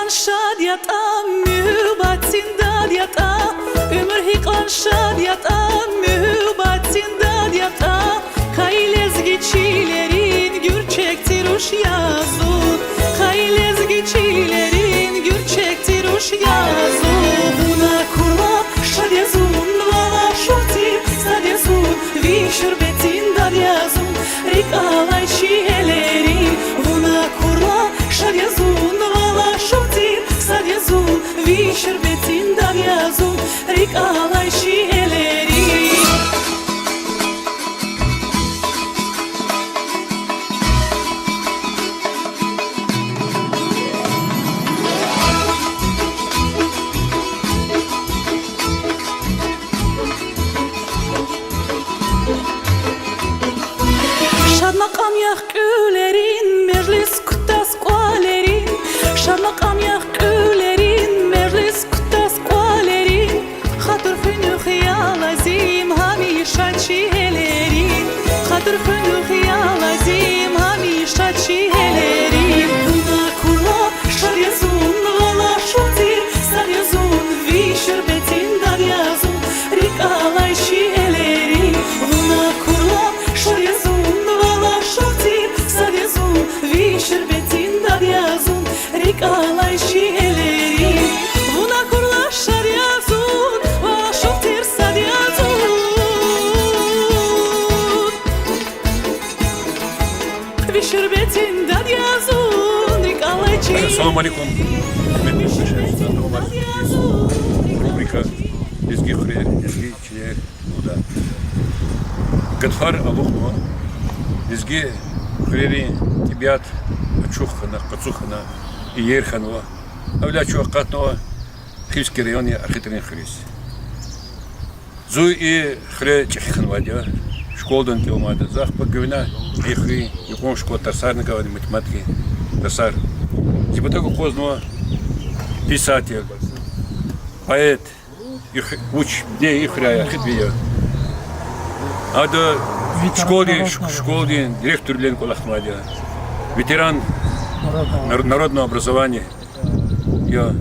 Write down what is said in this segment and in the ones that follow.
hiqan şadiyata mühübatsin dadiyata Ömür hiqan şadiyata mühübatsin dadiyata Kaylezgiçilerin gür çektiruş yazun Kaylezgiçilerin gür çektiruş yazun Buna kurla şadyazun Vala şurti sadyazun Vi şürbetin dadyazun Rikalay şielerin Buna kurla şadyazun Vala şurti sadyazun Vi şürbetin dadyazun Rikalay şielerin Şadmakam yak gülerin, meclis kuttas kualerin Şadmakam yak gülerin, meclis kuttas kualerin Hatır fünü hıyal azim, hamişa çihelerin Hatır fünü hıyal azim, hamişa çihelerin Buna kurla şaryazun, vala şutir saryazun Vi şürbetin daryazun, rikalay şihelerin Buna kurla şaryazun Vi şerbetin dadyazun Rikalay şielerin Buna kurla şaryazun Vala şoftir sadyazun Vi şerbetin dadyazun Rikalay şielerin Assalamu alaikum. Рубрика «Изги хре, изги чие уда». Гадфар алухно, изги хрери тибят, ачухана, кацухана, иерханова. Авля чуакатнова, Хильский район, архитектурный хрис. Зуй и хре чехиханвадя, школдан киломада. Захпа гвина, и хри, якон школа тарсарника, математики, тарсар. Типа такого поздного писатель, поэт, уч, где ихря, хитвия. А до школе директор Ленко Лахмадия, ветеран народного образования. Я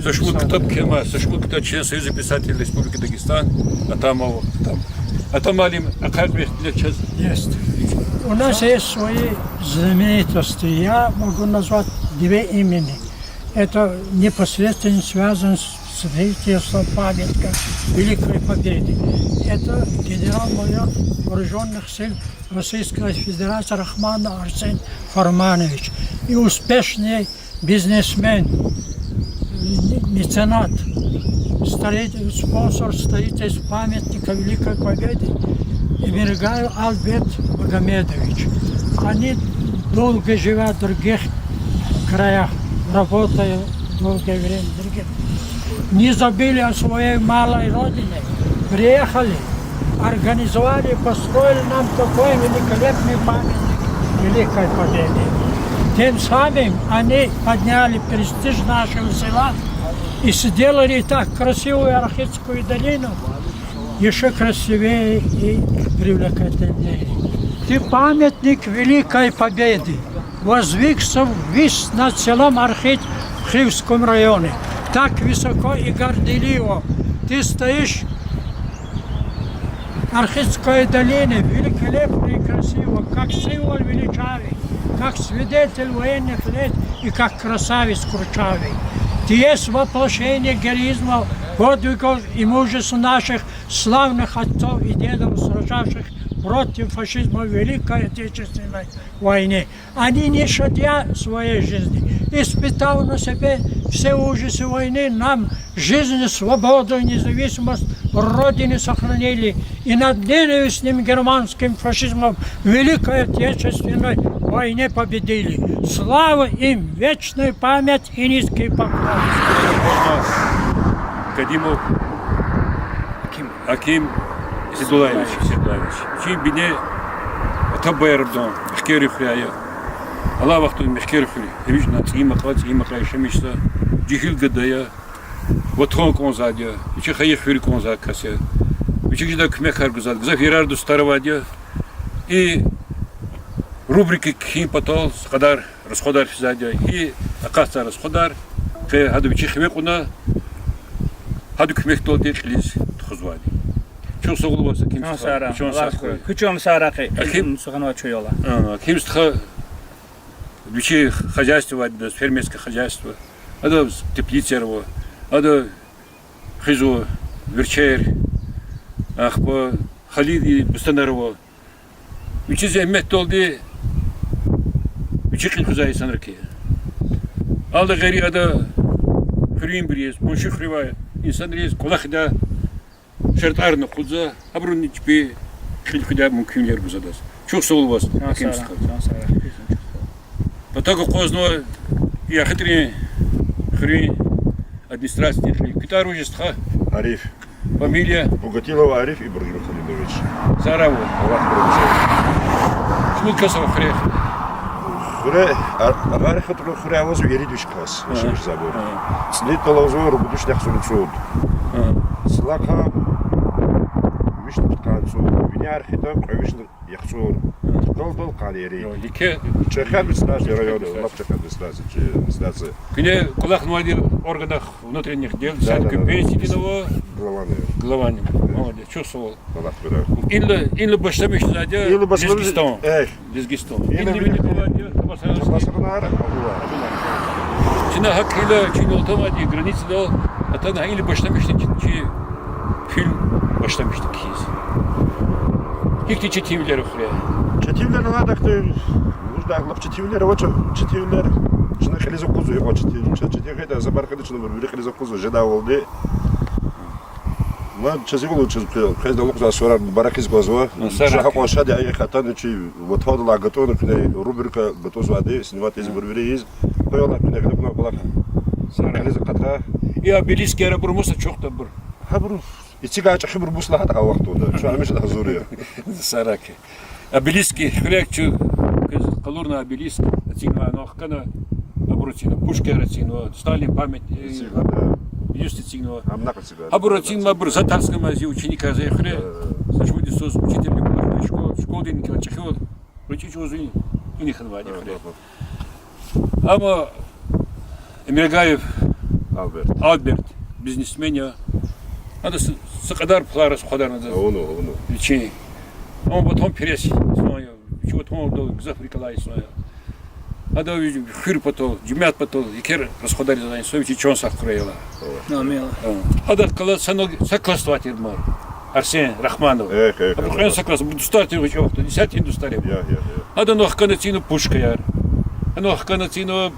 сошел китап Кема, сошел китап член Союза писателей Республики Дагестан, Атамалим, а как сейчас? Есть. У нас есть свои знаменитости. Я могу назвать две имени. Это непосредственно связано с строительством памятника Великой Победы. Это генерал-майор вооруженных сил Российской Федерации Рахман Арсен Фарманович и успешный бизнесмен, меценат, спонсор строительства памятника Великой Победы Эмиргай Альберт Магомедович. Они долго живут в других краях, работая долгое время в других. Не забыли о своей малой родине. Приехали, организовали, построили нам такой великолепный памятник Великой Победы. Тем самым они подняли престиж нашего села и сделали так красивую Архидскую долину еще красивее и привлекательнее. И памятник Великой Победы возвысился над селом Архид в Хивском районе. Так высоко и горделиво. Ты стоишь в Архидской долине, великолепно и красиво, как символ величавый, как свидетель военных лет и как красавец кручавый. Ты есть воплощение героизма, подвигов и мужества наших славных отцов и дедов, сражавших против фашизма в Великой Отечественной войне. Они, не щадя своей жизни, испытав на себе все ужасы войны, нам жизнь, свободу и независимость Родины сохранили и над ненавистным германским фашизмом в Великой Отечественной войне победили. Слава им, вечная память и низкий поклон. Кадимов Аким Седулаевич. Чим бине табердон мехкери хряя. Allah vakti mehker khuri. Eviş nat ima kayşemişsa cihil gadaya vatron konzadya. İçi hayır khuri konzad kasya. İçi jida kmek harguzad. Gza Gerardo Starovadya. И рубрики «Кхим потол», «Скадар», «Расходар физадя» и Akasarız kadar. Ve hadi bir çıkmak ona. Hadi kümek dolu diye kiliz tuzvadi. Çok soğuk olsa kim Sara. Çok saklı. Küçüğüm Saraki. Kim? Sıkın o çöyola. Kim sıkı bir şey хозяйство var, фермерское хозяйство. Ada теплицер var. Ada хижу, верчер. Bu Halidi Bustanar var. Üçü zahmet oldu. Üçü kıl kızayı sanır ki. Aldı gayri ada kırıyım biriyiz. Bunşu kırıva insan reis kulak da şartlarını kulza. Habrun hiçbir kıl kıda mümkün yer buzadas. Çok soğuk var. Kim sıkı. Потом поздно я хитрый хрень администрации Питар уже стха Ариф. фамилия Бугатилов Ариф Ибрагим Халидович. Сараво. Аллах продолжает. Шмутка савхрех. Хуре, Ариф это хуре авазу еридуш класс. Шимш забор. Слит толозор будуш нахсун суд. Слака вишну тканцу. Виняр хитам кавишн яхсур. Дол калери. Лике. Черхан администрации района, лап черхан администрации. Күне кулак муадир органах внутренних дел, Да, сядь да, компетентного Главное. главанем. Молодец, чувствовал. Аллах бирар. Инли başlamış zaten. Или басылır. Лезгистон. Эх. Лезгистон. Инли Инли били. били. Басырнар. Аллах. Çin'e hakkıyla Çin oltamadığı graniçi de atan ili başlamıştı ki film başlamıştı ki. İlk çetimler okuyor. Çetivler надо кто нужно аглап çetivler o çetivler şuna хелиза кузу его çetivler это забаркады şuna bir хелиза кузу жада oldu. Lan çeziyor kızda lokza sonra barakız gozva. Şaha qoşadı ay xatan ki вот هذا лагатон кне рубрика готов звады снимать из бурбериз. Koyuyorlar kne kne kulak. Хелиза qatra. Ya Beliski ara burmusa çok da bur. Ha bu içi gaç xibr buslahat ha vaqt oldu. Şu an mش hazırıyor. Saraki. Ya Beliski хрекчу kız kalurna Beliski. Цинва нохкана Абруцина Пушкерцина Сталин память Юстицина. Amna qısiga. Абруцина bir Zatarskом ази ученика заехали. Значит, будет соз учитель школденки чехол. Учить узы у них хвали. Ama Emirgayev Albert biznesmen ya. Hadi sıkadar pılarız kadarına da. Onu. İçin. Ama bu tam pres. Sonra şu tam orada güzel Afrikalı sonra. Hadi hür patol, cümlet patol, iker расходari zaten sonra içi çon sakırıyorlar. Намела. Hadi kala sana saklaствовать edmar. Arsen Rahmanov. Bu kadar saklas. Bu dostlar yok yoktu. 10 dostlar yok. Ya. Hadi noh kanatino puşka yar. Noh kanatino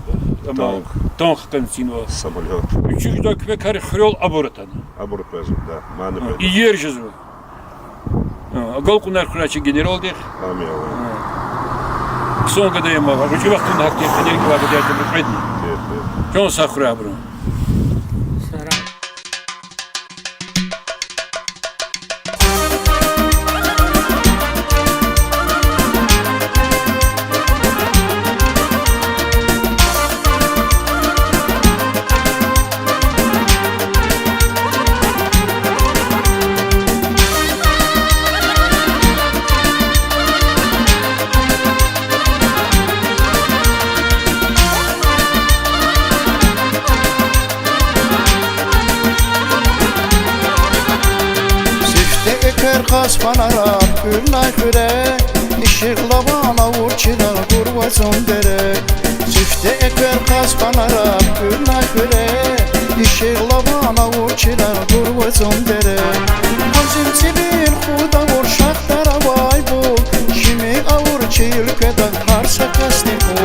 Tank kanatino. Самолет. Üçüncü dakika kar xrol aboratan. Аборт пазу, да. Маны пазу. И ержез. Галку наркурачи генерал дих. Амела. Son kadar yama var. Ucu vaktinde haklı enerji var diye de bitmedi. Çok sakura bro. Sara. Kaspanara ürnay küre İşıkla bana vurçiler kurvazon dere Çifte ekber kaspanara ürnay küre İşıkla bana vurçiler kurvazon dere Hazim sibir kuda vur şahtara vay bu Kimi avur çil kedan harsa kasti bu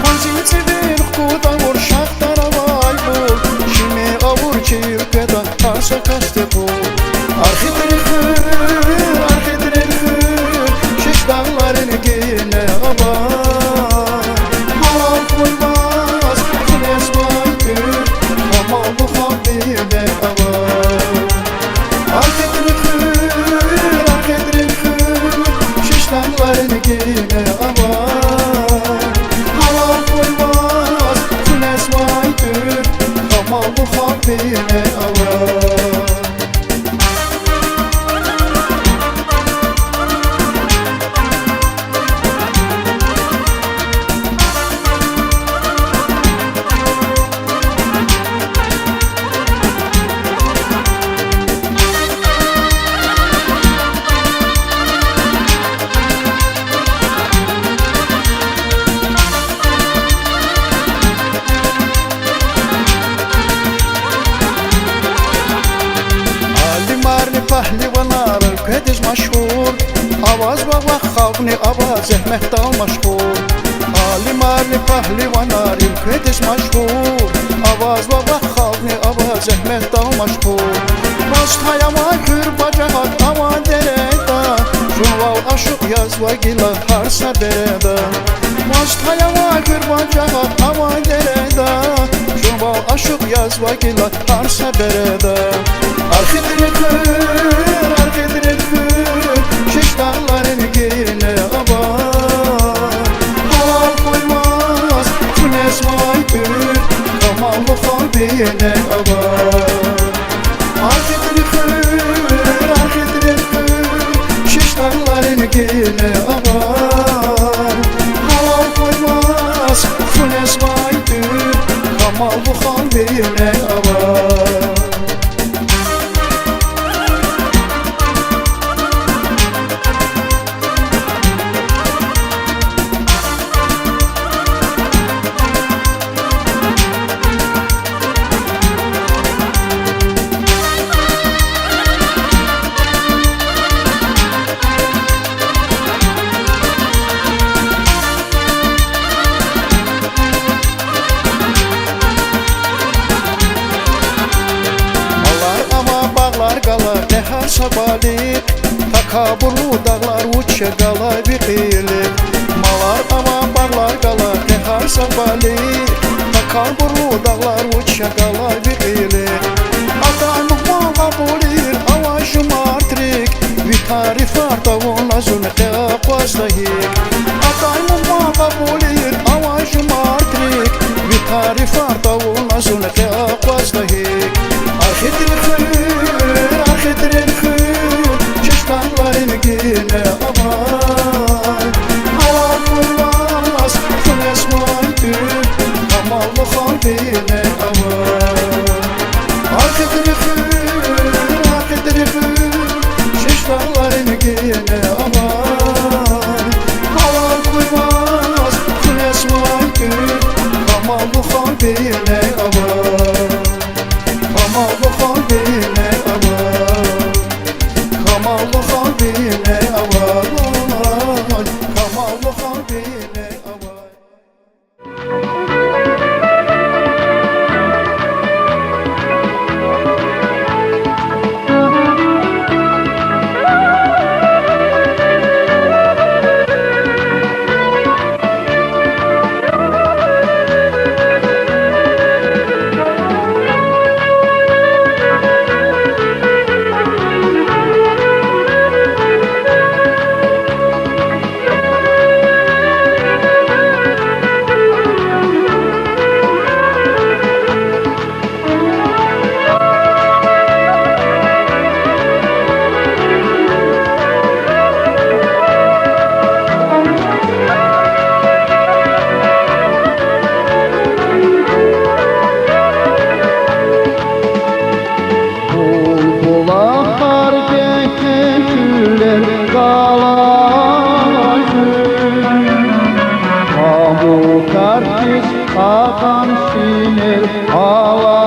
Hazim sibir kuda vur şahtara vay bu Kimi avur çil kedan harsa kasti bu Arhidri şiş dağlarını giyine aba Halal koymaz kines baytır Amal bu habibde aba Arhidri şiş dağlarını giyine aba Halal koymaz kines baytır Amal bu habibde aba pəhlivanar Kediz məşhur Avaz baba xalqni avaz Zəhmət dal məşhur Ali marli pəhlivanar Kediz məşhur Avaz baba xalqni avaz Zəhmət dal məşhur Mastayama kür bacahat Ama dereda Şunval aşıq yazva gila Harsa dereda Mastayama kür bacahat Ama dereda Şunval aşıq yazva gila Harsa dereda Arxidri kür Şiş dağların girine abar Halal koymaz Güneş vay kür Kamallı kalbine abar Arxidri kür Şiş dağların girine abar Halal koymaz Güneş vay kür Kamallı kalbine abar Sabalik Takaburlu dağlar uçya qala bir qilik Malar ama bağlar qala Tehar sabalik Takaburlu dağlar uçya qala bir qilik Atay muhman qabulir Avajım artrik Vitari fartavun azun qazlayik Atay muhman qabulir Avajım artrik Vitari fartavun azun qazlayik Arxidri Dağların gine aman Halal koymaz Güneş maydır Kamallı kalbine aman Arxidri kür Şiş dağların gine aman Halal koymaz Güneş maydır Kamallı kalbine aman Kamallı kalbine aman Kamallı kalbine avar Kamallı kalbine avar Akan sinir alayı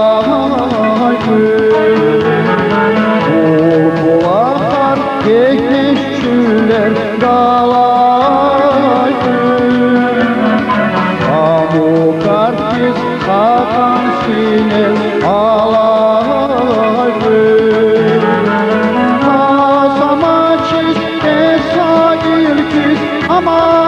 Bulbular geçmişçüler galayı Pamuk artist akan sinir alayı Asama çiz esagil kiz amayı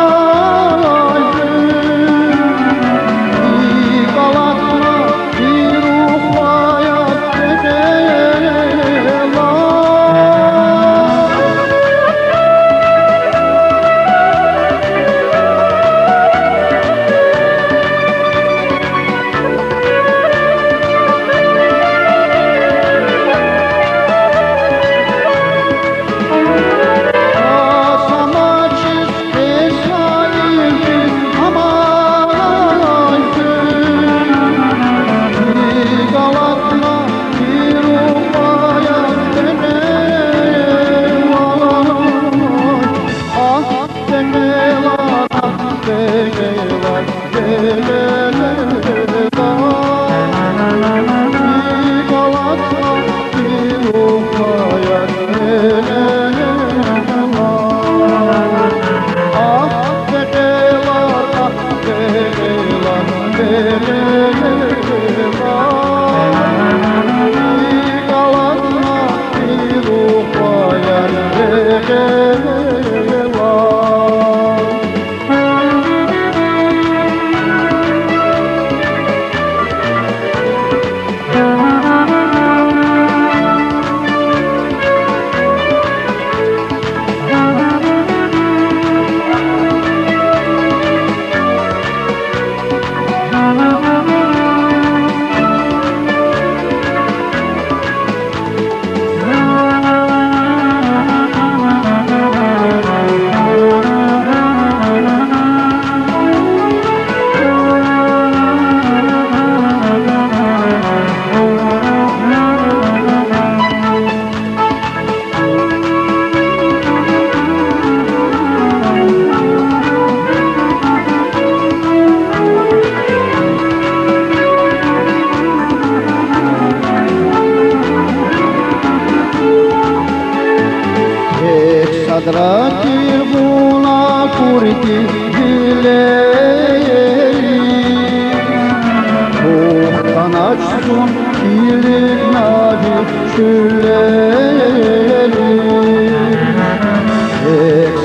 şülleri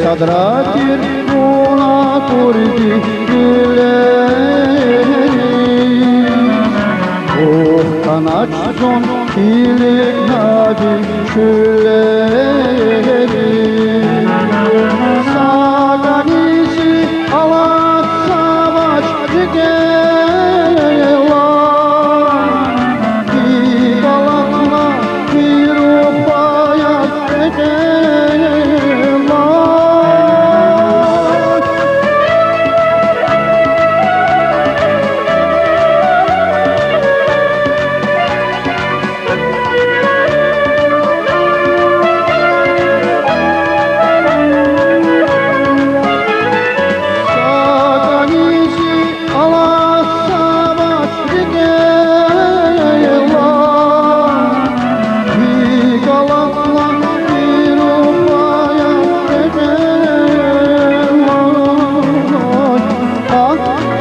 Sadratir buna kurdi gülleri Kanaçson ilik nabi şülleri Saganisi alat savaş gela Bir galatla bir ufaya gela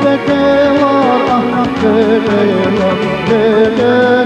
Bekelar, ah bekelar, bekelar